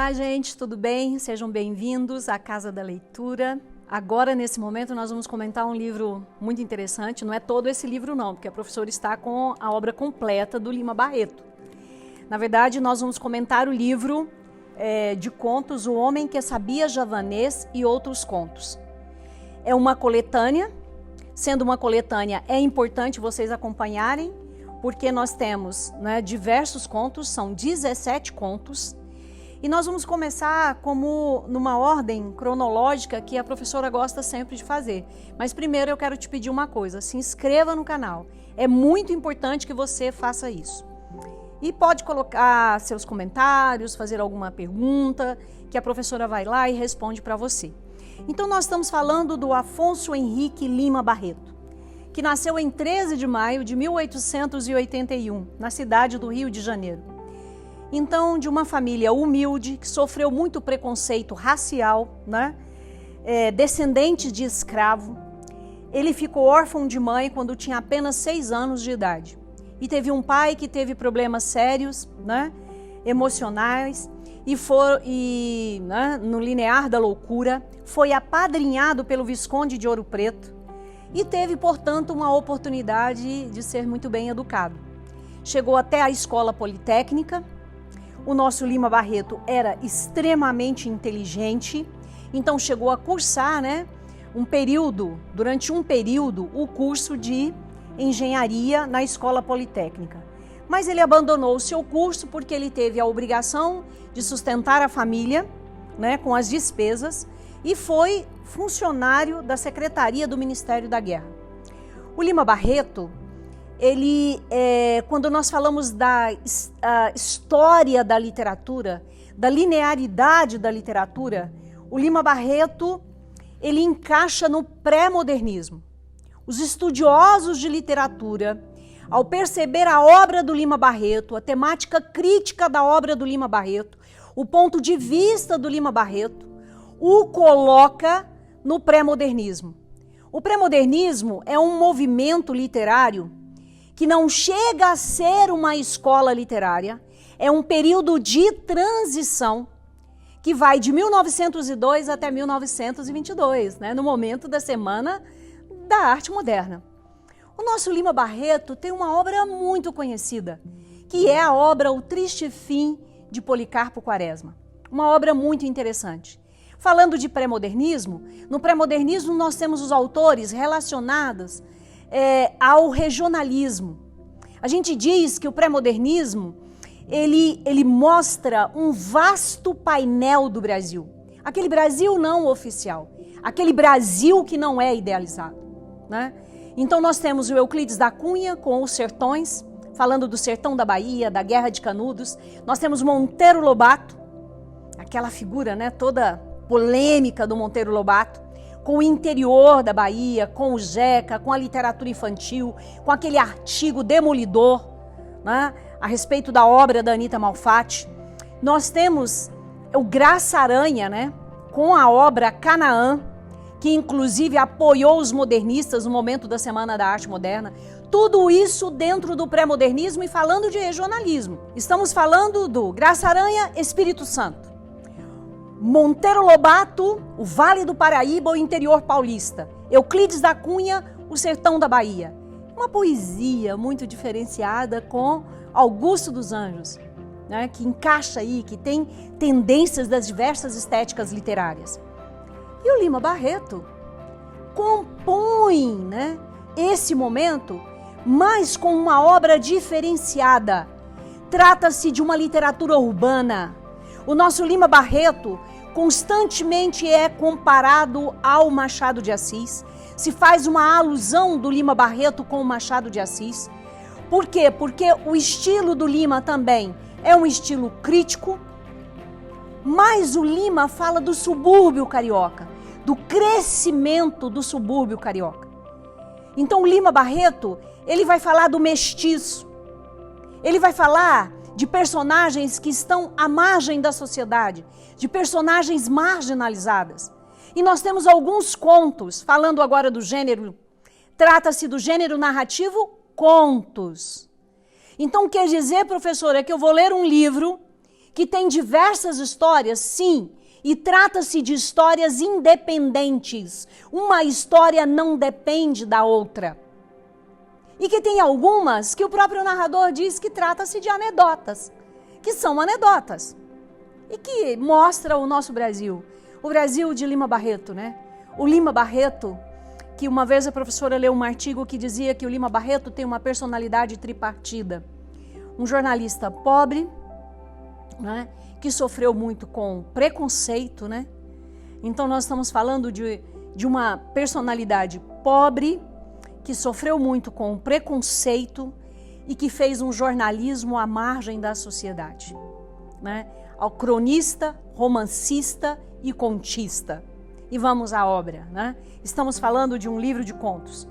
Olá, gente, tudo bem? Sejam bem-vindos à Casa da Leitura. Agora, nesse momento, nós vamos comentar um livro muito interessante. Não é todo esse livro, não, porque a professora está com a obra completa do Lima Barreto. Na verdade, nós vamos comentar o livro de contos O Homem que Sabia Javanês e Outros Contos. É uma coletânea. Sendo uma coletânea, é importante vocês acompanharem, porque nós temos diversos contos, são 17 contos. E nós vamos começar como numa ordem cronológica que a professora gosta sempre de fazer. Mas primeiro eu quero te pedir uma coisa, se inscreva no canal. É muito importante que você faça isso. E pode colocar seus comentários, fazer alguma pergunta, que a professora vai lá e responde para você. Então nós estamos falando do Afonso Henrique Lima Barreto, que nasceu em 13 de maio de 1881, na cidade do Rio de Janeiro. Então, de uma família humilde, que sofreu muito preconceito racial, descendente de escravo. Ele ficou órfão de mãe quando tinha apenas 6 anos de idade. E teve um pai que teve problemas sérios, emocionais, e no linear da loucura, foi apadrinhado pelo Visconde de Ouro Preto e teve, portanto, uma oportunidade de ser muito bem educado. Chegou até a escola politécnica. O nosso Lima Barreto era extremamente inteligente, então chegou a cursar, durante um período, o curso de engenharia na escola politécnica. Mas ele abandonou o seu curso porque ele teve a obrigação de sustentar a família, com as despesas, e foi funcionário da Secretaria do Ministério da Guerra. O Lima Barreto, quando nós falamos da história da literatura, da linearidade da literatura, o Lima Barreto, ele encaixa no pré-modernismo. Os estudiosos de literatura, ao perceber a obra do Lima Barreto, a temática crítica da obra do Lima Barreto, o ponto de vista do Lima Barreto, o coloca no pré-modernismo. O pré-modernismo é um movimento literário que não chega a ser uma escola literária, é um período de transição que vai de 1902 até 1922, no momento da Semana da Arte Moderna. O nosso Lima Barreto tem uma obra muito conhecida, que é a obra O Triste Fim de Policarpo Quaresma. Uma obra muito interessante. Falando de pré-modernismo, no pré-modernismo nós temos os autores relacionados ao regionalismo. A gente diz que o pré-modernismo, ele mostra um vasto painel do Brasil. Aquele Brasil não oficial, aquele Brasil que não é idealizado. Então nós temos o Euclides da Cunha com Os Sertões, falando do sertão da Bahia, da Guerra de Canudos. Nós temos Monteiro Lobato, aquela figura toda polêmica do Monteiro Lobato, com o interior da Bahia, com o Jeca, com a literatura infantil, com aquele artigo demolidor a respeito da obra da Anita Malfatti. Nós temos o Graça Aranha, com a obra Canaã, que inclusive apoiou os modernistas no momento da Semana da Arte Moderna. Tudo isso dentro do pré-modernismo e falando de regionalismo. Estamos falando do Graça Aranha, Espírito Santo. Monteiro Lobato, o Vale do Paraíba, o interior paulista. Euclides da Cunha, o sertão da Bahia. Uma poesia muito diferenciada com Augusto dos Anjos, que encaixa aí, que tem tendências das diversas estéticas literárias. E o Lima Barreto compõe esse momento, mas com uma obra diferenciada. Trata-se de uma literatura urbana. O nosso Lima Barreto constantemente é comparado ao Machado de Assis. Se faz uma alusão do Lima Barreto com o Machado de Assis. Por quê? Porque o estilo do Lima também é um estilo crítico, mas o Lima fala do subúrbio carioca, do crescimento do subúrbio carioca. Então o Lima Barreto, ele vai falar do mestiço, ele vai falar de personagens que estão à margem da sociedade, de personagens marginalizadas. E nós temos alguns contos, falando agora do gênero, trata-se do gênero narrativo contos. Então quer dizer, professora, que eu vou ler um livro que tem diversas histórias, sim, e trata-se de histórias independentes. Uma história não depende da outra. E que tem algumas que o próprio narrador diz que trata-se de anedotas, que são anedotas. E que mostra o nosso Brasil, o Brasil de Lima Barreto, né? O Lima Barreto, que uma vez a professora leu um artigo que dizia que o Lima Barreto tem uma personalidade tripartida. Um jornalista pobre, né? Que sofreu muito com preconceito, né? Então nós estamos falando de uma personalidade pobre, que sofreu muito com preconceito e que fez um jornalismo à margem da sociedade, né? Ao cronista, romancista e contista. E vamos à obra, né? Estamos falando de um livro de contos.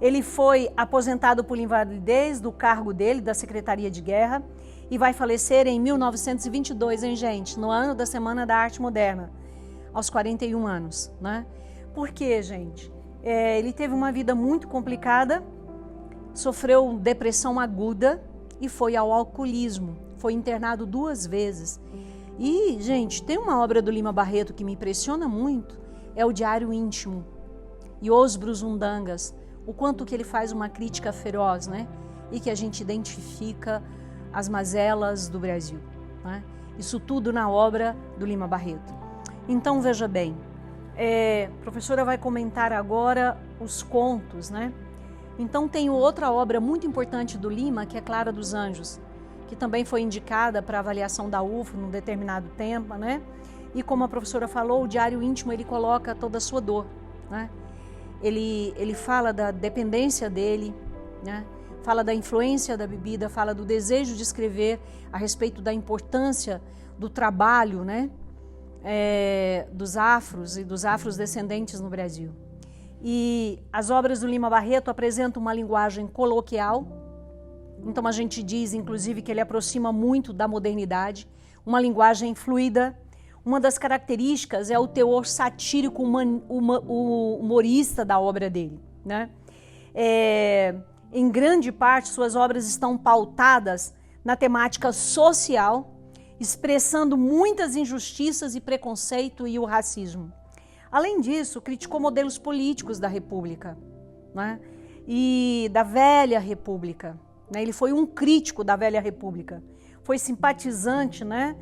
Ele foi aposentado por invalidez do cargo dele, da Secretaria de Guerra, e vai falecer em 1922, hein, gente? No ano da Semana da Arte Moderna, aos 41 anos, né? Por quê, gente? Ele teve uma vida muito complicada, sofreu depressão aguda e foi ao alcoolismo. Foi internado 2 vezes. E, gente, tem uma obra do Lima Barreto que me impressiona muito, é o Diário Íntimo e Os Brusundangas, o quanto que ele faz uma crítica feroz, né? E que a gente identifica as mazelas do Brasil, né? Isso tudo na obra do Lima Barreto. Então, veja bem, a professora vai comentar agora os contos, né? Então tem outra obra muito importante do Lima, que é Clara dos Anjos, que também foi indicada para avaliação da UFO num determinado tempo, né? E como a professora falou, o Diário Íntimo, ele coloca toda a sua dor, né? Ele fala da dependência dele, né? Fala da influência da bebida, fala do desejo de escrever a respeito da importância do trabalho, né? Dos afros e dos afrodescendentes no Brasil. E as obras do Lima Barreto apresentam uma linguagem coloquial, então a gente diz, inclusive, que ele aproxima muito da modernidade, uma linguagem fluida. Uma das características é o teor satírico humorista da obra dele, né? Em grande parte, suas obras estão pautadas na temática social, expressando muitas injustiças e preconceito e o racismo. Além disso, criticou modelos políticos da República, né? E da velha República, né? Ele foi um crítico da velha República, foi simpatizante, né?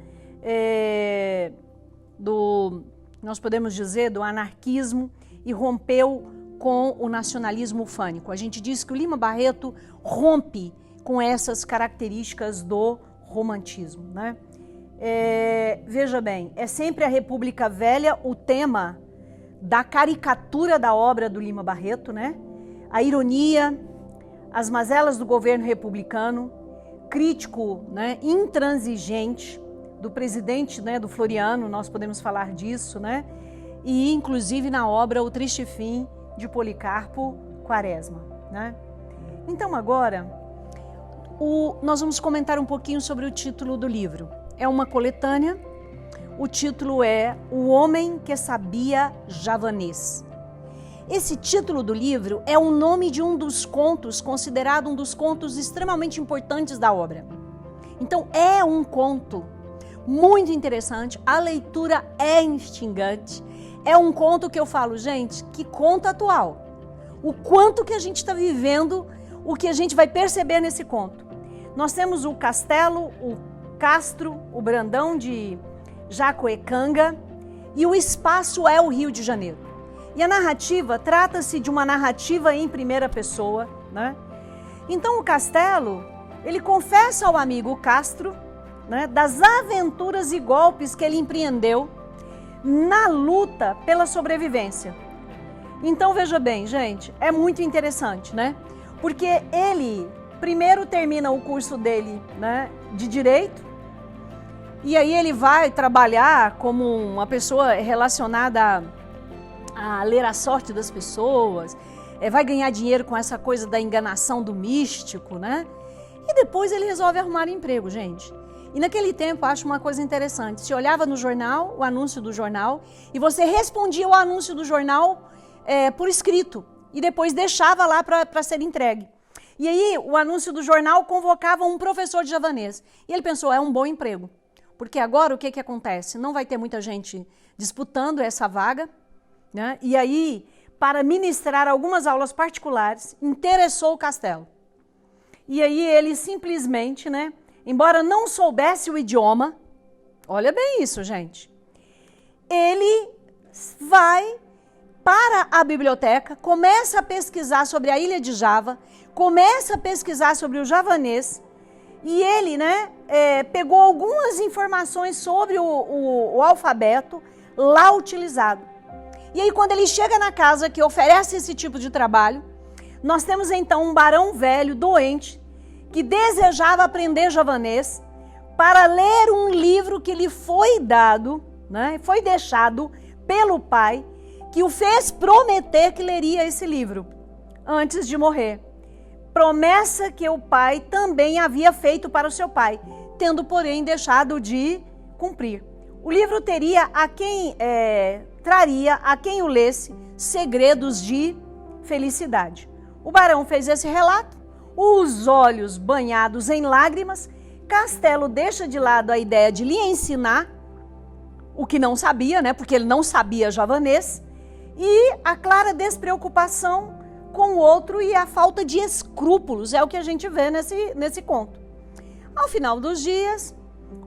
Nós podemos dizer, do anarquismo, e rompeu com o nacionalismo ufânico. A gente diz que o Lima Barreto rompe com essas características do romantismo, né? Veja bem, é sempre a República Velha o tema da caricatura da obra do Lima Barreto, né? A ironia, as mazelas do governo republicano, crítico, né, intransigente do presidente, né, do Floriano, nós podemos falar disso, né? E inclusive na obra O Triste Fim de Policarpo Quaresma, né? Então agora nós vamos comentar um pouquinho sobre o título do livro. É uma coletânea, o título é O Homem que Sabia Javanês. Esse título do livro é o nome de um dos contos, considerado um dos contos extremamente importantes da obra. Então é um conto muito interessante, a leitura é instigante, é um conto que eu falo, gente, que conto atual. O quanto que a gente está vivendo, o que a gente vai perceber nesse conto. Nós temos o Castelo, o Castro, o Brandão de Jacuecanga, e o espaço é o Rio de Janeiro. E a narrativa trata-se de uma narrativa em primeira pessoa, né? Então o Castelo, ele confessa ao amigo Castro, né, das aventuras e golpes que ele empreendeu na luta pela sobrevivência. Então veja bem, gente, é muito interessante, né? Porque ele primeiro termina o curso dele, né, de Direito, e aí ele vai trabalhar como uma pessoa relacionada a ler a sorte das pessoas, vai ganhar dinheiro com essa coisa da enganação do místico, né? E depois ele resolve arrumar emprego, gente. E naquele tempo, acho uma coisa interessante, se olhava no jornal, o anúncio do jornal, e você respondia o anúncio do jornal por escrito, e depois deixava lá para ser entregue. E aí o anúncio do jornal convocava um professor de javanês. E ele pensou, é um bom emprego. porque agora o que acontece? Não vai ter muita gente disputando essa vaga, né? E aí, para ministrar algumas aulas particulares, interessou o Castelo. E aí ele simplesmente, né, embora não soubesse o idioma, olha bem isso, gente, ele vai para a biblioteca, começa a pesquisar sobre a ilha de Java, começa a pesquisar sobre o javanês, e ele, né, pegou algumas informações sobre o alfabeto lá utilizado. E aí, quando ele chega na casa que oferece esse tipo de trabalho, nós temos então um barão velho, doente, que desejava aprender javanês para ler um livro que lhe foi dado, né, foi deixado pelo pai, que o fez prometer que leria esse livro antes de morrer. Promessa que o pai também havia feito para o seu pai, tendo, porém, deixado de cumprir. O livro traria a quem o lesse segredos de felicidade. O barão fez esse relato, os olhos banhados em lágrimas. Castelo deixa de lado a ideia de lhe ensinar o que não sabia, né? Porque ele não sabia javanês, e a clara despreocupação com o outro e a falta de escrúpulos, é o que a gente vê nesse conto. Ao final dos dias,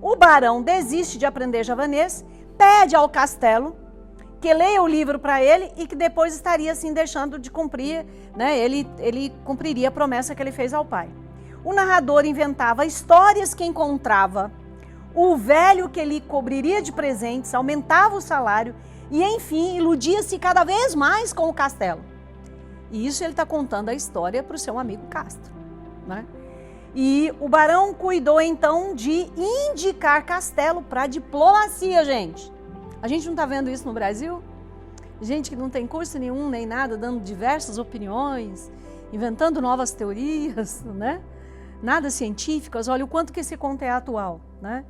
o barão desiste de aprender javanês, pede ao Castelo que leia o livro para ele e que depois estaria assim deixando de cumprir, né? Ele cumpriria a promessa que ele fez ao pai. O narrador inventava histórias que encontrava o velho que lhe cobriria de presentes, aumentava o salário e, enfim, iludia-se cada vez mais com o Castelo. E isso ele está contando a história para o seu amigo Castro, né? E o barão cuidou então de indicar Castelo para a diplomacia, gente. A gente não está vendo isso no Brasil? Gente que não tem curso nenhum nem nada, dando diversas opiniões, inventando novas teorias, né? Nada científicas. Olha o quanto que esse conto é atual, né?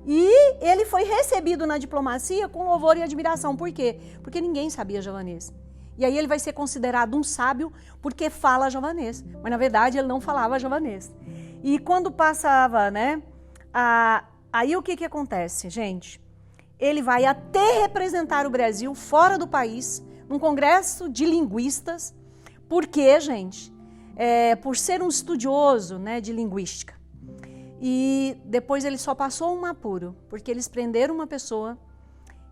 E ele foi recebido na diplomacia com louvor e admiração. Por quê? Porque ninguém sabia javanês. E aí ele vai ser considerado um sábio porque fala javanês. Mas na verdade ele não falava javanês. E quando passava, né? Aí o que acontece, gente? Ele vai até representar o Brasil fora do país, num congresso de linguistas. Por quê, gente? Por ser um estudioso, né, de linguística. E depois ele só passou um apuro, porque eles prenderam uma pessoa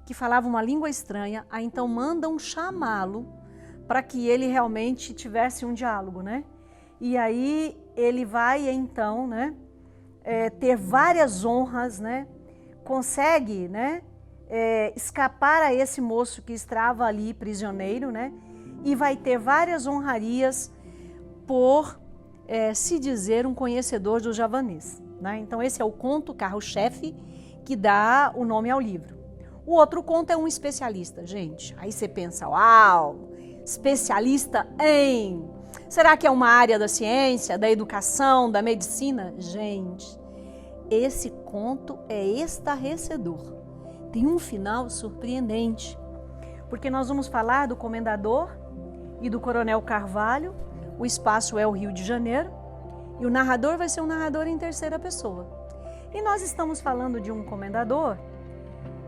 que falava uma língua estranha, aí então mandam chamá-lo para que ele realmente tivesse um diálogo, né? E aí ele vai então, né, ter várias honras, né? Consegue, né, escapar a esse moço que estava ali prisioneiro, né? E vai ter várias honrarias por se dizer um conhecedor do javanês, né? Então esse é o conto carro-chefe que dá o nome ao livro. O outro conto é um especialista, gente. Aí você pensa, uau, especialista em... Será que é uma área da ciência, da educação, da medicina? Gente, esse conto é estarrecedor. Tem um final surpreendente, porque nós vamos falar do comendador e do coronel Carvalho. O espaço é o Rio de Janeiro e o narrador vai ser um narrador em terceira pessoa. E nós estamos falando de um comendador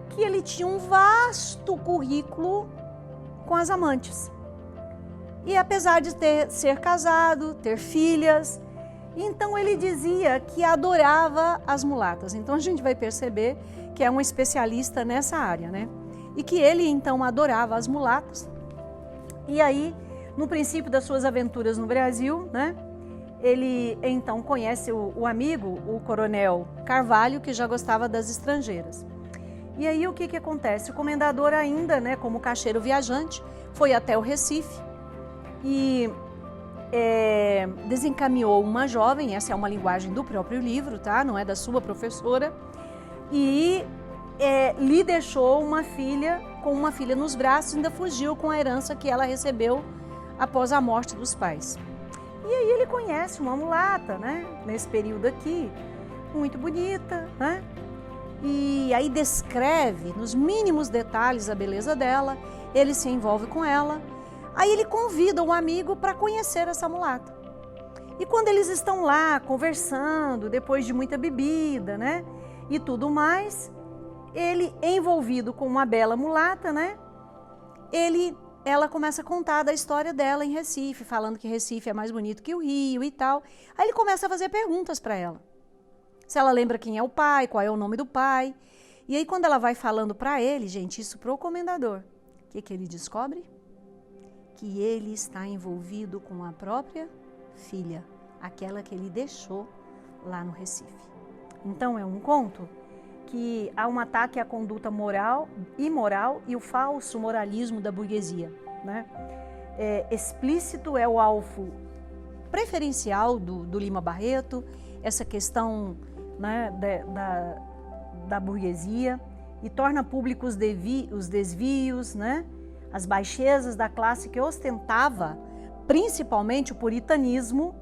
que ele tinha um vasto currículo com as amantes. E apesar de ser casado, ter filhas, então ele dizia que adorava as mulatas. Então a gente vai perceber que é um especialista nessa área, né? E que ele então adorava as mulatas. E aí, no princípio das suas aventuras no Brasil, né? Ele então conhece o amigo, o coronel Carvalho, que já gostava das estrangeiras. E aí o que acontece? O comendador ainda, né, como caixeiro viajante, foi até o Recife e desencaminhou uma jovem, essa é uma linguagem do próprio livro, tá? Não é da sua professora, e lhe deixou uma filha, com uma filha nos braços, ainda fugiu com a herança que ela recebeu após a morte dos pais. E aí ele conhece uma mulata, né, nesse período aqui, muito bonita, né? E aí descreve nos mínimos detalhes a beleza dela, ele se envolve com ela, aí ele convida um amigo para conhecer essa mulata. E quando eles estão lá conversando, depois de muita bebida, né? e tudo mais, ele envolvido com uma bela mulata, né? Ela começa a contar da história dela em Recife, falando que Recife é mais bonito que o Rio e tal. Aí ele começa a fazer perguntas para ela. Se ela lembra quem é o pai, qual é o nome do pai. E aí quando ela vai falando para ele, gente, isso pro comendador, o que ele descobre? Que ele está envolvido com a própria filha, aquela que ele deixou lá no Recife. Então é um conto que há um ataque à conduta moral, imoral e o falso moralismo da burguesia, né? Explícito é o alvo preferencial do Lima Barreto, essa questão, né, da burguesia, e torna públicos os desvios, né, as baixezas da classe que ostentava principalmente o puritanismo,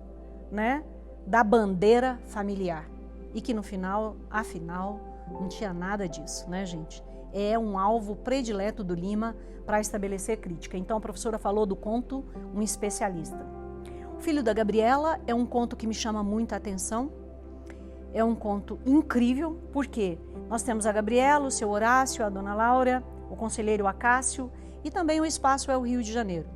né, da bandeira familiar, e que no final, afinal, não tinha nada disso, né, gente? É um alvo predileto do Lima para estabelecer crítica. Então, a professora falou do conto Um Especialista. O Filho da Gabriela é um conto que me chama muita atenção. É um conto incrível, porque nós temos a Gabriela, o seu Horácio, a Dona Laura, o conselheiro Acácio, e também o espaço é o Rio de Janeiro.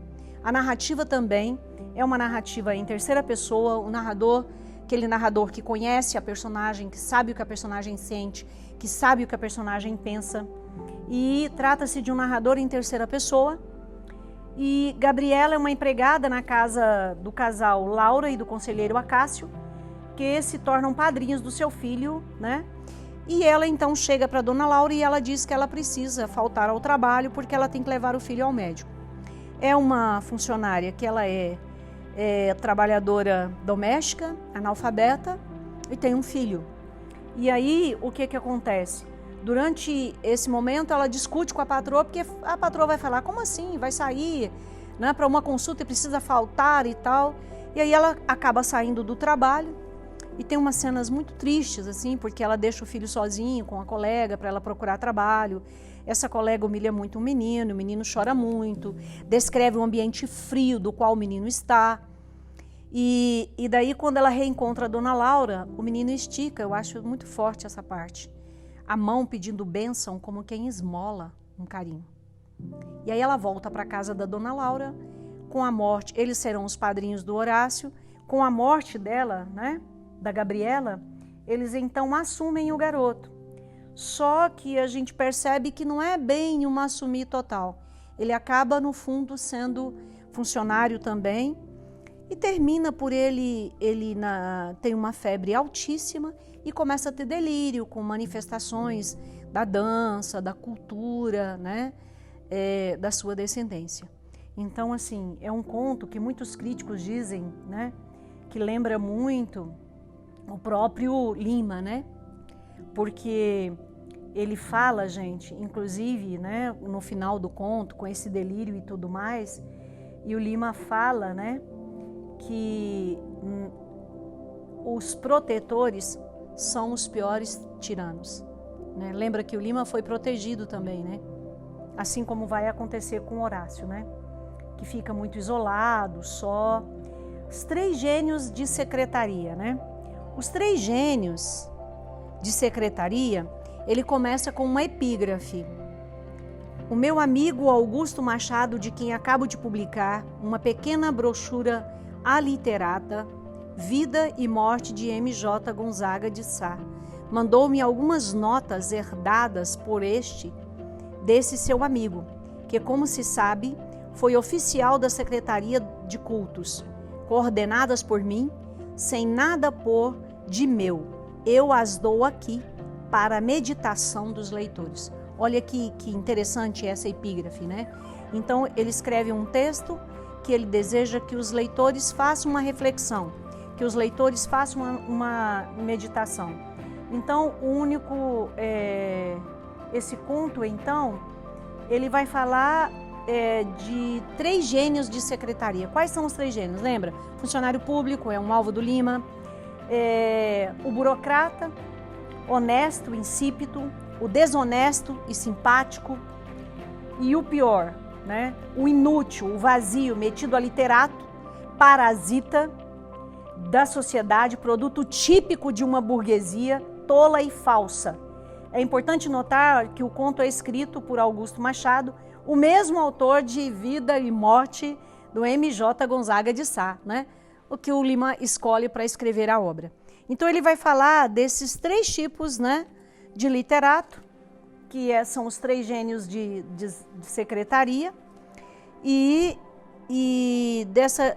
A narrativa também é uma narrativa em terceira pessoa, o narrador, aquele narrador que conhece a personagem, que sabe o que a personagem sente, que sabe o que a personagem pensa. E trata-se de um narrador em terceira pessoa. E Gabriela é uma empregada na casa do casal Laura e do conselheiro Acácio, que se tornam padrinhos do seu filho, né? E ela então chega para Dona Laura e ela diz que ela precisa faltar ao trabalho porque ela tem que levar o filho ao médico. É uma funcionária que ela é trabalhadora doméstica, analfabeta, e tem um filho. E aí, o que acontece? Durante esse momento, ela discute com a patroa, porque a patroa vai falar, como assim? Vai sair, né, para uma consulta e precisa faltar e tal. E aí ela acaba saindo do trabalho, e tem umas cenas muito tristes, assim, porque ela deixa o filho sozinho com a colega para ela procurar trabalho. Essa colega humilha muito o menino chora muito, descreve um ambiente frio do qual o menino está. E daí, quando ela reencontra a Dona Laura, o menino estica, eu acho muito forte essa parte, a mão pedindo bênção como quem esmola um carinho. E aí ela volta para a casa da Dona Laura, com a morte, eles serão os padrinhos do Horácio, com a morte dela, né, da Gabriela, eles então assumem o garoto. Só que a gente percebe que não é bem um assumir total. Ele acaba, no fundo, sendo funcionário também e termina por ele tem uma febre altíssima e começa a ter delírio com manifestações da dança, da cultura, né, da sua descendência. Então, assim, é um conto que muitos críticos dizem, né, que lembra muito o próprio Lima, né? Porque ele fala, gente, inclusive, né, no final do conto, com esse delírio e tudo mais, e o Lima fala, né, que os protetores são os piores tiranos, né? Lembra que o Lima foi protegido também, né? Assim como vai acontecer com Horácio, né? Que fica muito isolado, só. Os 3 gênios de secretaria, né? Os 3 gênios de secretaria, ele começa com uma epígrafe. O meu amigo Augusto Machado, de quem acabo de publicar uma pequena brochura aliterata, Vida e Morte de M.J. Gonzaga de Sá, mandou-me algumas notas herdadas por desse seu amigo, que, como se sabe, foi oficial da Secretaria de Cultos, coordenadas por mim, sem nada pôr de meu. Eu as dou aqui para a meditação dos leitores. Olha que interessante essa epígrafe, né? Então, ele escreve um texto que ele deseja que os leitores façam uma reflexão, que os leitores façam uma meditação. Então, esse conto, então, ele vai falar de 3 gênios de secretaria. Quais são os 3 gênios? Lembra? Funcionário público é um alvo do Lima, o burocrata, honesto, insípido, o desonesto e simpático, e o pior, né? O inútil, o vazio, metido a literato, parasita da sociedade, produto típico de uma burguesia tola e falsa. É importante notar que o conto é escrito por Augusto Machado, o mesmo autor de Vida e Morte do M.J. Gonzaga de Sá, né? O que o Lima escolhe para escrever a obra. Então ele vai falar desses 3 tipos, né, de literato, que são os 3 gênios de secretaria e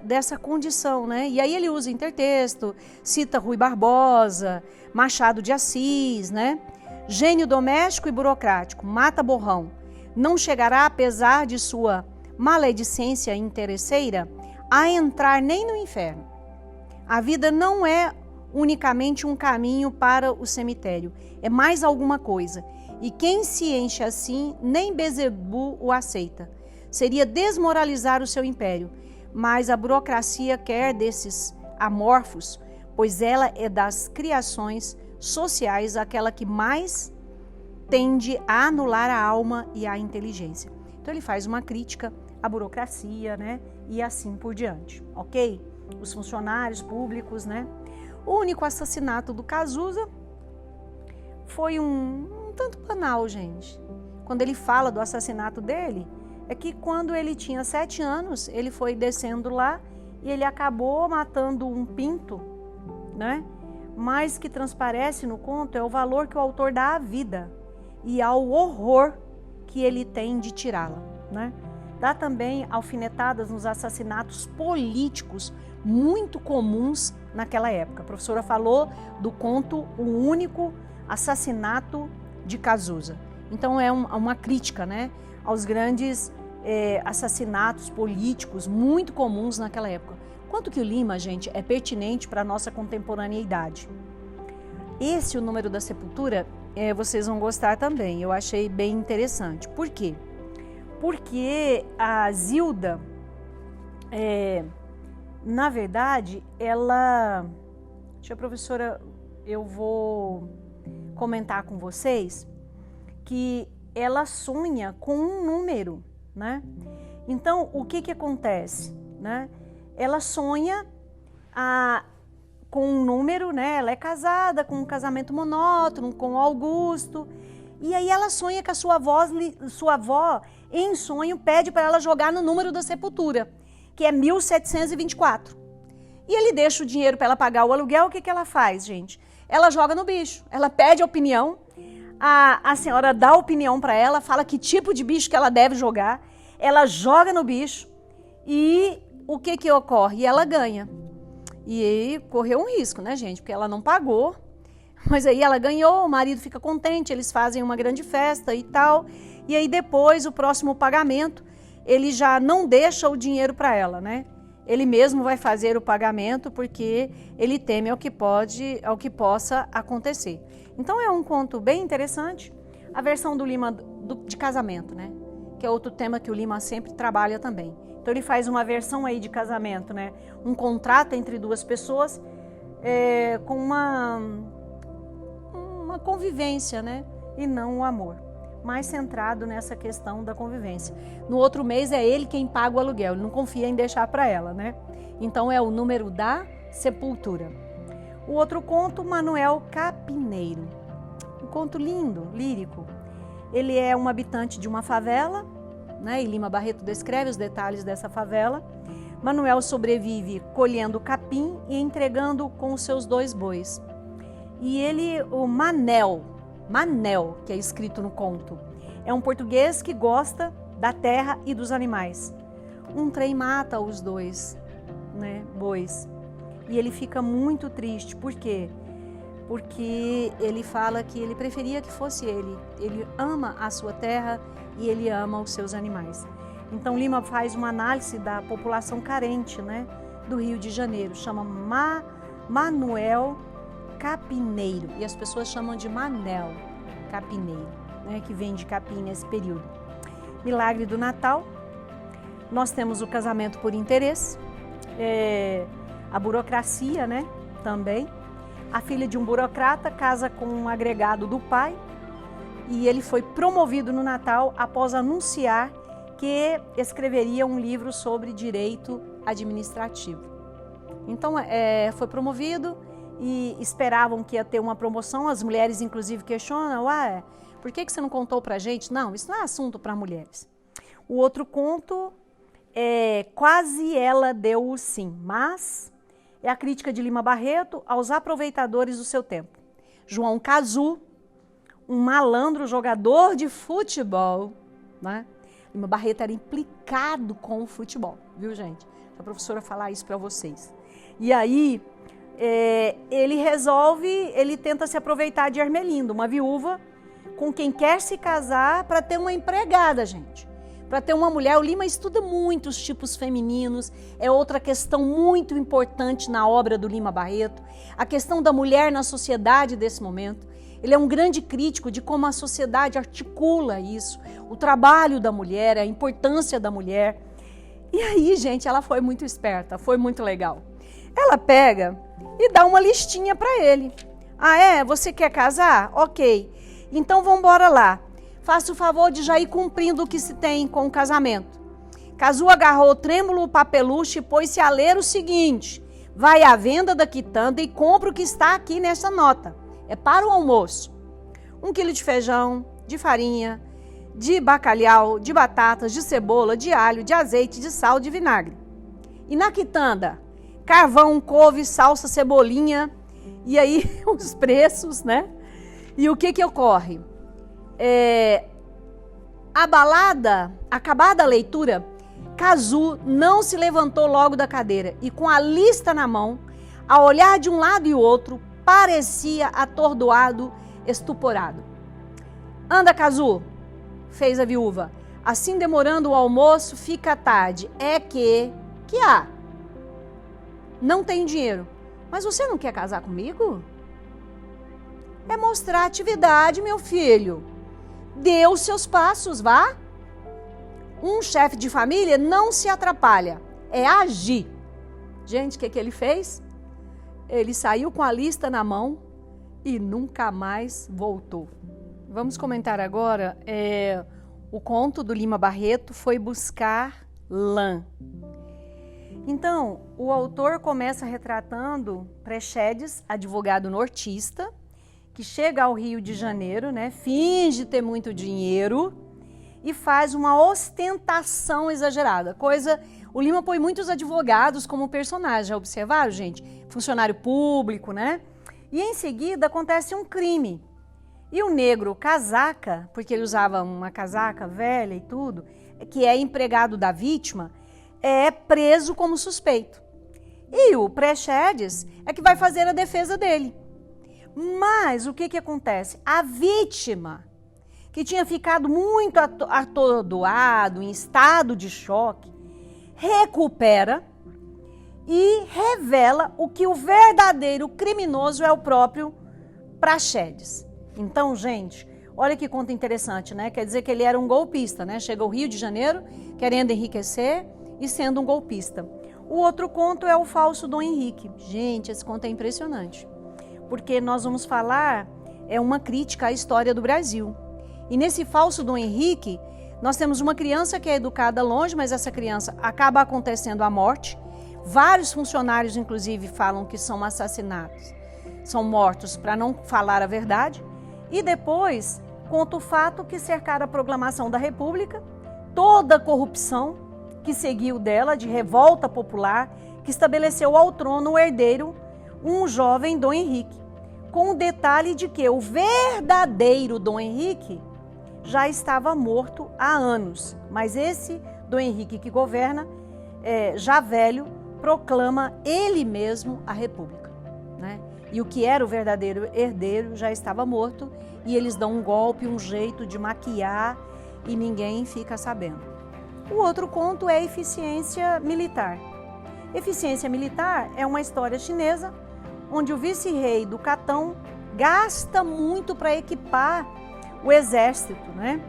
dessa condição, né? E aí ele usa intertexto, cita Rui Barbosa, Machado de Assis, né? Gênio doméstico e burocrático, mata borrão, não chegará, apesar de sua maledicência interesseira, a entrar nem no inferno. A vida não é unicamente um caminho para o cemitério, é mais alguma coisa. E quem se enche assim, nem Bezebu o aceita. Seria desmoralizar o seu império, mas a burocracia quer desses amorfos, pois ela é das criações sociais aquela que mais tende a anular a alma e a inteligência. Então ele faz uma crítica à burocracia, né? E assim por diante, ok? Os funcionários públicos, né? O único assassinato do Cazuza foi um tanto banal, gente. Quando ele fala do assassinato dele, é que quando ele tinha 7 anos, ele foi descendo lá e ele acabou matando um pinto, né? Mas que transparece no conto é o valor que o autor dá à vida e ao horror que ele tem de tirá-la, né? Dá também alfinetadas nos assassinatos políticos muito comuns naquela época. A professora falou do conto O Único Assassinato de Cazuza. Então é uma crítica, né, aos grandes assassinatos políticos muito comuns naquela época. Quanto que o Lima, gente, é pertinente para a nossa contemporaneidade. O Número da Sepultura, vocês vão gostar também. Eu achei bem interessante. Por quê? Porque a Zilda, na verdade, ela... Professora, eu vou comentar com vocês que ela sonha com um número, né? Então, o que acontece, né? Ela sonha com um número, né? Ela é casada com um casamento monótono, com o Augusto, e aí ela sonha que a sua avó, em sonho, pede para ela jogar no número da sepultura, que é 1724. E ele deixa o dinheiro para ela pagar o aluguel. O que ela faz, gente? Ela joga no bicho, ela pede a opinião, a senhora dá a opinião para ela, fala que tipo de bicho que ela deve jogar, ela joga no bicho e o que ocorre? E ela ganha. E aí correu um risco, né, gente? Porque ela não pagou, mas aí ela ganhou, o marido fica contente, eles fazem uma grande festa e tal, e aí depois, o próximo pagamento, ele já não deixa o dinheiro para ela, né? Ele mesmo vai fazer o pagamento porque ele teme ao que possa acontecer. Então é um conto bem interessante. A versão do Lima de casamento, né? Que é outro tema que o Lima sempre trabalha também. Então ele faz uma versão aí de casamento, né? Um contrato entre 2 pessoas com uma convivência, né? E não o amor. Mais centrado nessa questão da convivência. No outro mês é ele quem paga o aluguel, ele não confia em deixar para ela, né? Então é O Número da Sepultura. O outro conto, Manuel Capineiro. Um conto lindo, lírico. Ele é um habitante de uma favela, né? E Lima Barreto descreve os detalhes dessa favela. Manuel sobrevive colhendo capim e entregando com os seus 2 bois. E ele, o Manel, que é escrito no conto, é um português que gosta da terra e dos animais. Um trem mata os 2, né, bois. E ele fica muito triste. Por quê? Porque ele fala que ele preferia que fosse ele. Ele ama a sua terra e ele ama os seus animais. Então Lima faz uma análise da população carente, né, do Rio de Janeiro. Chama Manuel Capineiro. E as pessoas chamam de Manel Capineiro, né, que vem de capim nesse período. Milagre do Natal. Nós temos o casamento por interesse. A burocracia, né, também. A filha de um burocrata casa com um agregado do pai e ele foi promovido no Natal após anunciar que escreveria um livro sobre direito administrativo. Então, foi promovido e esperavam que ia ter uma promoção. As mulheres, inclusive, questionam, ué, por que você não contou pra gente? Não, isso não é assunto para mulheres. O outro conto é Quase Ela Deu o Sim, mas é a crítica de Lima Barreto aos aproveitadores do seu tempo. João Cazu, um malandro jogador de futebol, né? Lima Barreto era implicado com o futebol, viu, gente? A professora falar isso para vocês. E aí, ele tenta se aproveitar de Ermelinda, uma viúva com quem quer se casar para ter uma empregada, gente. Para ter uma mulher. O Lima estuda muito os tipos femininos, é outra questão muito importante na obra do Lima Barreto, a questão da mulher na sociedade desse momento. Ele é um grande crítico de como a sociedade articula isso, o trabalho da mulher, a importância da mulher. E aí, gente, ela foi muito esperta, foi muito legal. Ela pega e dá uma listinha para ele. Ah, é? Você quer casar? Ok. Então vamos embora lá. Faça o favor de já ir cumprindo o que se tem com o casamento. Cazu agarrou o trêmulo papeluche e pôs-se a ler o seguinte: vai à venda da quitanda e compra o que está aqui nessa nota. É para o almoço. 1 quilo de feijão, de farinha, de bacalhau, de batatas, de cebola, de alho, de azeite, de sal, de vinagre. E na quitanda, carvão, couve, salsa, cebolinha, e aí os preços, né? E o que ocorre? Acabada a leitura, Cazu não se levantou logo da cadeira e com a lista na mão, a olhar de um lado e outro, parecia atordoado, estuporado. Anda, Cazu, fez a viúva. Assim demorando o almoço, fica tarde. É que há? Não tenho dinheiro. Mas você não quer casar comigo? É mostrar atividade, meu filho. Dê os seus passos, vá. Um chefe de família não se atrapalha, é agir. Gente, o que ele fez? Ele saiu com a lista na mão e nunca mais voltou. Vamos comentar agora o conto do Lima Barreto, Foi Buscar Lã. Então, o autor começa retratando Praxedes, advogado nortista, que chega ao Rio de Janeiro, né, finge ter muito dinheiro e faz uma ostentação exagerada. O Lima põe muitos advogados como personagem, já observaram, gente? Funcionário público, né? E em seguida acontece um crime. E o negro casaca, porque ele usava uma casaca velha e tudo, que é empregado da vítima, é preso como suspeito. E o Praxedes é que vai fazer a defesa dele. Mas o que acontece? A vítima, que tinha ficado muito atordoado, em estado de choque, recupera e revela o que o verdadeiro criminoso é o próprio Praxedes. Então, gente, olha que conta interessante, né? Quer dizer que ele era um golpista, né? Chega ao Rio de Janeiro querendo enriquecer e sendo um golpista. O outro conto é o falso Dom Henrique. Gente, esse conto é impressionante, porque nós vamos falar, uma crítica à história do Brasil. E nesse falso Dom Henrique, nós temos uma criança que é educada longe, mas essa criança acaba acontecendo a morte. Vários funcionários, inclusive, falam que são assassinados, são mortos para não falar a verdade. E depois conta o fato que cercaram a proclamação da República, toda a corrupção que seguiu dela, de revolta popular, que estabeleceu ao trono o herdeiro, um jovem Dom Henrique, com o detalhe de que o verdadeiro Dom Henrique já estava morto há anos, mas esse Dom Henrique que governa, já velho, proclama ele mesmo a República, né? E o que era o verdadeiro herdeiro já estava morto e eles dão um golpe, um jeito de maquiar e ninguém fica sabendo. O outro conto é Eficiência Militar. Eficiência Militar é uma história chinesa onde o vice-rei do Catão gasta muito para equipar o exército, né?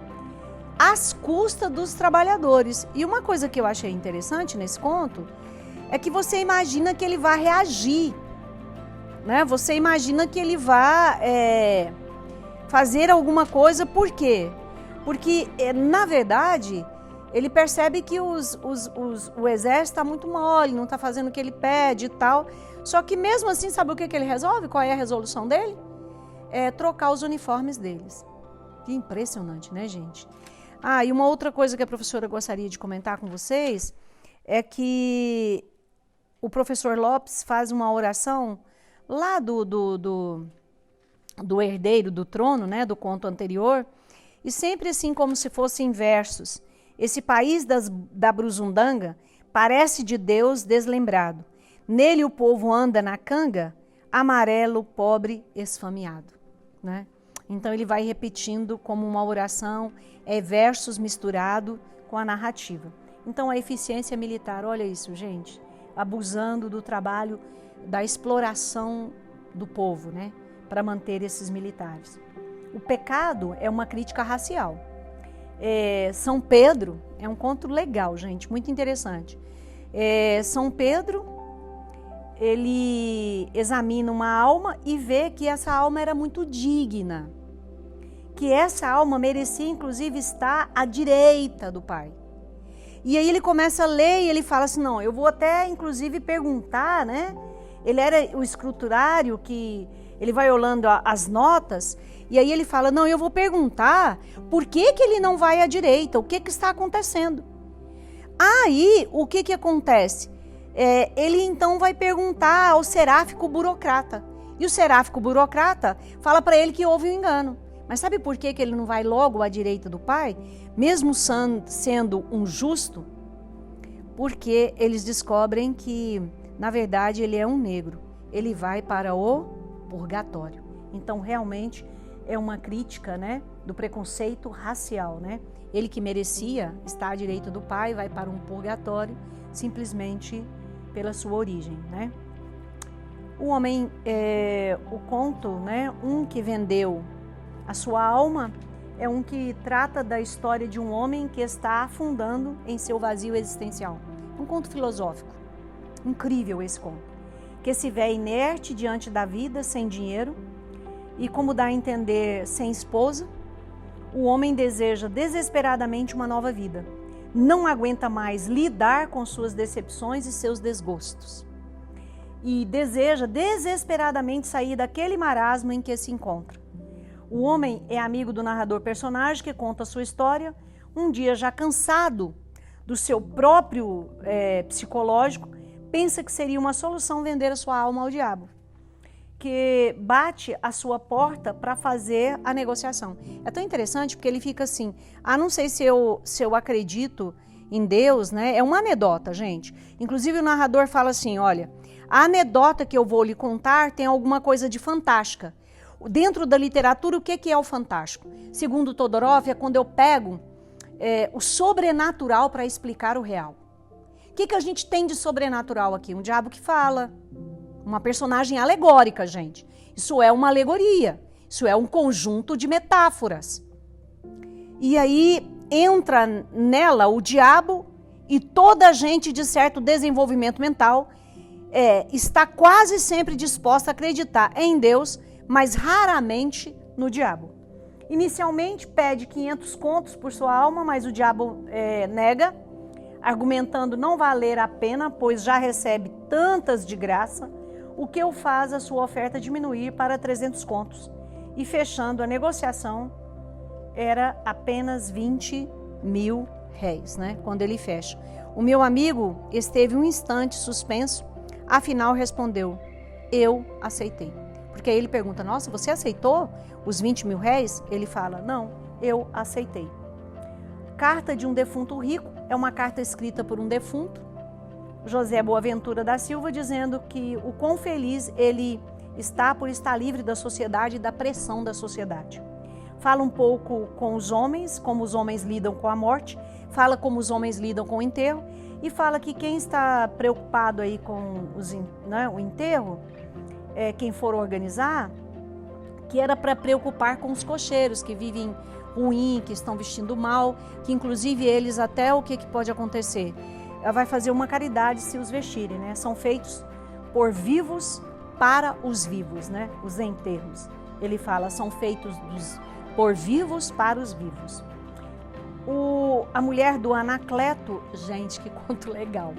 Às custas dos trabalhadores. E uma coisa que eu achei interessante nesse conto é que você imagina que ele vai reagir, né? Você imagina que ele vai fazer alguma coisa. Por quê? Porque, na verdade, ele percebe que o exército está muito mole, não está fazendo o que ele pede e tal. Só que mesmo assim, sabe o que ele resolve? Qual é a resolução dele? É trocar os uniformes deles. Que impressionante, né, gente? E uma outra coisa que a professora gostaria de comentar com vocês é que o professor Lopes faz uma oração lá do herdeiro do trono, né, do conto anterior, e sempre assim como se fossem versos. Esse país da Brusundanga parece de Deus deslembrado. Nele o povo anda na canga, amarelo, pobre, esfameado, né? Então ele vai repetindo como uma oração, versos misturado com a narrativa. Então a eficiência militar, olha isso, gente, abusando do trabalho, da exploração do povo, né, para manter esses militares. O pecado é uma crítica racial. São Pedro, é um conto legal, gente, muito interessante. São Pedro, ele examina uma alma e vê que essa alma era muito digna, que essa alma merecia inclusive estar à direita do Pai. E aí ele começa a ler e ele fala assim, não, eu vou até inclusive perguntar, né? Ele era o escriturário que ele vai olhando as notas e aí ele fala, não, eu vou perguntar por que ele não vai à direita, o que está acontecendo. Aí, o que acontece? Ele então vai perguntar ao seráfico burocrata. E o seráfico burocrata fala para ele que houve um engano. Mas sabe por que ele não vai logo à direita do Pai? Mesmo sendo um justo? Porque eles descobrem que, na verdade, ele é um negro. Ele vai para o purgatório. Então, realmente, é uma crítica, né, do preconceito racial, né? Ele que merecia estar à direita do Pai vai para um purgatório simplesmente pela sua origem, né? O homem, o conto, né, um que vendeu a sua alma, é um que trata da história de um homem que está afundando em seu vazio existencial. Um conto filosófico. Incrível esse conto. Que se vê inerte diante da vida, sem dinheiro, e como dá a entender, sem esposa, o homem deseja desesperadamente uma nova vida. Não aguenta mais lidar com suas decepções e seus desgostos. E deseja desesperadamente sair daquele marasmo em que se encontra. O homem é amigo do narrador personagem que conta a sua história, um dia já cansado do seu próprio psicológico, pensa que seria uma solução vender a sua alma ao diabo, que bate a sua porta para fazer a negociação. É tão interessante porque ele fica assim, não sei se eu acredito em Deus, né? É uma anedota, gente. Inclusive o narrador fala assim, olha, a anedota que eu vou lhe contar tem alguma coisa de fantástica. Dentro da literatura, o que é o fantástico? Segundo Todorov, é quando eu pego o sobrenatural para explicar o real. O que a gente tem de sobrenatural aqui? Um diabo que fala, uma personagem alegórica, gente. Isso é uma alegoria, isso é um conjunto de metáforas. E aí entra nela o diabo e toda a gente de certo desenvolvimento mental está quase sempre disposta a acreditar em Deus, mas raramente no diabo. Inicialmente pede 500 contos por sua alma, mas o diabo nega, argumentando não valer a pena, pois já recebe tantas de graça, o que o faz a sua oferta diminuir para 300 contos. E fechando a negociação, era apenas 20 mil réis, né? Quando ele fecha. O meu amigo esteve um instante suspenso, afinal respondeu, eu aceitei. Porque aí ele pergunta, nossa, você aceitou os 20 mil réis? Ele fala, não, eu aceitei. Carta de um defunto rico é uma carta escrita por um defunto, José Boaventura da Silva, dizendo que o quão feliz ele está por estar livre da sociedade e da pressão da sociedade. Fala um pouco com os homens, como os homens lidam com a morte, fala como os homens lidam com o enterro e fala que quem está preocupado aí com o enterro, quem for organizar, que era para preocupar com os cocheiros que vivem ruim, que estão vestindo mal, que inclusive eles até o que pode acontecer? Vai fazer uma caridade se os vestirem, né? São feitos por vivos para os vivos, né? Os enterros. Ele fala, são feitos por vivos para os vivos. A mulher do Anacleto, gente, que conto legal.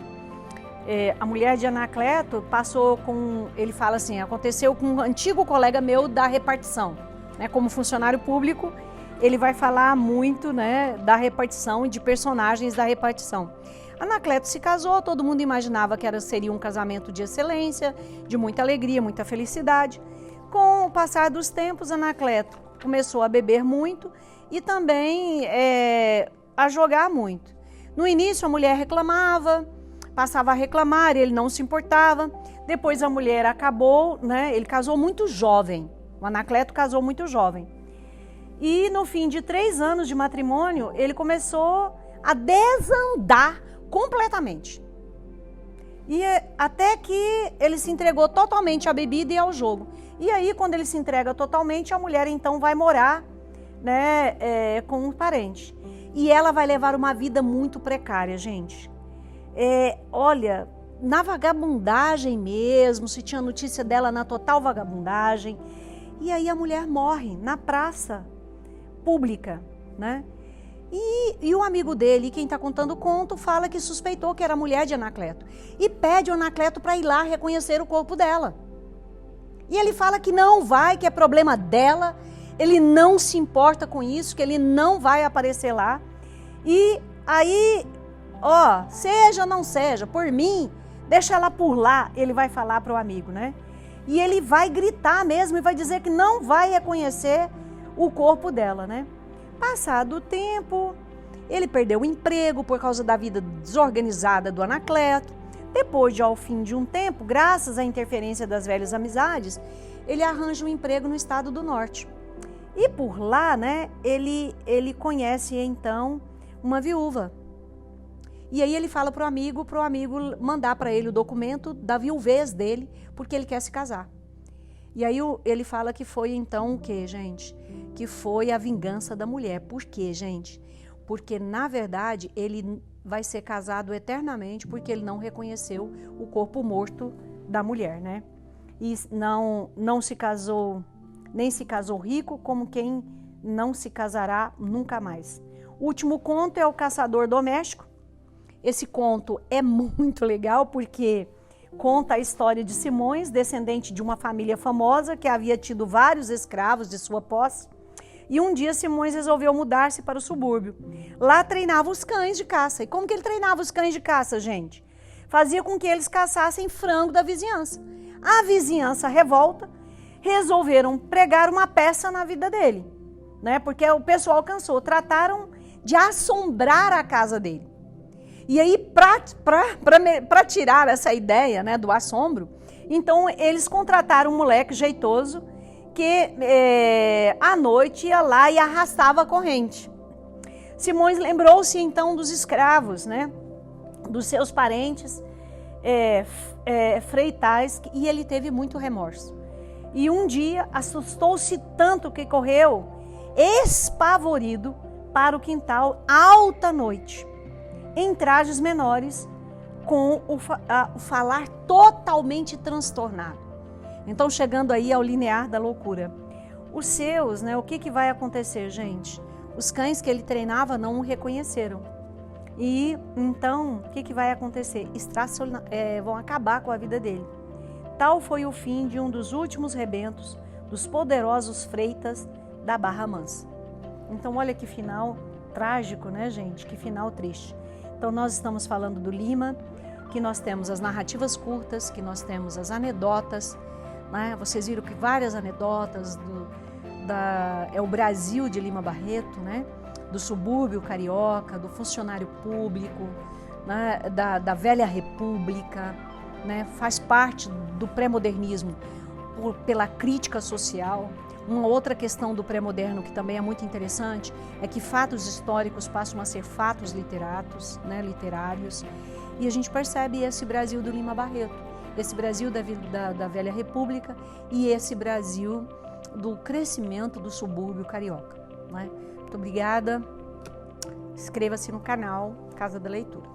A mulher de Anacleto passou com, ele fala assim, aconteceu com um antigo colega meu da repartição, né? Como funcionário público, ele vai falar muito, né, da repartição e de personagens da repartição. Anacleto se casou, todo mundo imaginava que seria um casamento de excelência, de muita alegria, muita felicidade. Com o passar dos tempos, Anacleto começou a beber muito e também a jogar muito. No início, a mulher reclamava, passava a reclamar, ele não se importava. Depois a mulher acabou, né? Ele casou muito jovem, o Anacleto casou muito jovem. E no fim de 3 anos de matrimônio, ele começou a desandar completamente. E até que ele se entregou totalmente à bebida e ao jogo. E aí, quando ele se entrega totalmente, a mulher então vai morar, né, com um parente. E ela vai levar uma vida muito precária, gente. Olha, na vagabundagem mesmo, se tinha notícia dela na total vagabundagem. E aí a mulher morre na praça pública, né? E o amigo dele, quem está contando o conto, fala que suspeitou que era a mulher de Anacleto. E pede o Anacleto para ir lá reconhecer o corpo dela. E ele fala que não vai, que é problema dela, ele não se importa com isso, que ele não vai aparecer lá. E aí, seja ou não seja, por mim, deixa ela por lá, ele vai falar para o amigo, né? E ele vai gritar mesmo e vai dizer que não vai reconhecer o corpo dela, né? Passado o tempo, ele perdeu o emprego por causa da vida desorganizada do Anacleto. Depois, ao fim de um tempo, graças à interferência das velhas amizades, ele arranja um emprego no estado do norte. E por lá, né, ele conhece então uma viúva. E aí ele fala para o amigo mandar para ele o documento da viuvez dele, porque ele quer se casar. E aí ele fala que foi então o quê, gente? Que foi a vingança da mulher. Por quê, gente? Porque, na verdade, ele vai ser casado eternamente porque ele não reconheceu o corpo morto da mulher, né? E não se casou, nem se casou rico, como quem não se casará nunca mais. O último conto é O Caçador Doméstico. Esse conto é muito legal porque conta a história de Simões, descendente de uma família famosa que havia tido vários escravos de sua posse. E um dia Simões resolveu mudar-se para o subúrbio. Lá treinava os cães de caça. E como que ele treinava os cães de caça, gente? Fazia com que eles caçassem frango da vizinhança. A vizinhança revolta, resolveram pregar uma peça na vida dele, né? Porque o pessoal cansou, trataram de assombrar a casa dele. E aí, para tirar essa ideia, né, do assombro, então eles contrataram um moleque jeitoso que à noite ia lá e arrastava a corrente. Simões lembrou-se então dos escravos, né, dos seus parentes freitais, e ele teve muito remorso. E um dia assustou-se tanto que correu espavorido para o quintal alta noite, em trajes menores, com o falar totalmente transtornado. Então, chegando aí ao linear da loucura. Os seus, né? O que vai acontecer, gente? Os cães que ele treinava não o reconheceram. E, então, o que vai acontecer? Vão acabar com a vida dele. Tal foi o fim de um dos últimos rebentos dos poderosos freitas da Barra Mansa. Então, olha que final trágico, né, gente? Que final triste. Então, nós estamos falando do Lima, que nós temos as narrativas curtas, que nós temos as anedotas, né? Vocês viram que várias anedotas é o Brasil de Lima Barreto, né? Do subúrbio carioca, do funcionário público, né? da velha república, né? Faz parte do pré-modernismo pela crítica social. Uma outra questão do pré-moderno que também é muito interessante é que fatos históricos passam a ser fatos literatos, né, literários, e a gente percebe esse Brasil do Lima Barreto, esse Brasil da velha república e esse Brasil do crescimento do subúrbio carioca, né? Muito obrigada, inscreva-se no canal Casa da Leitura.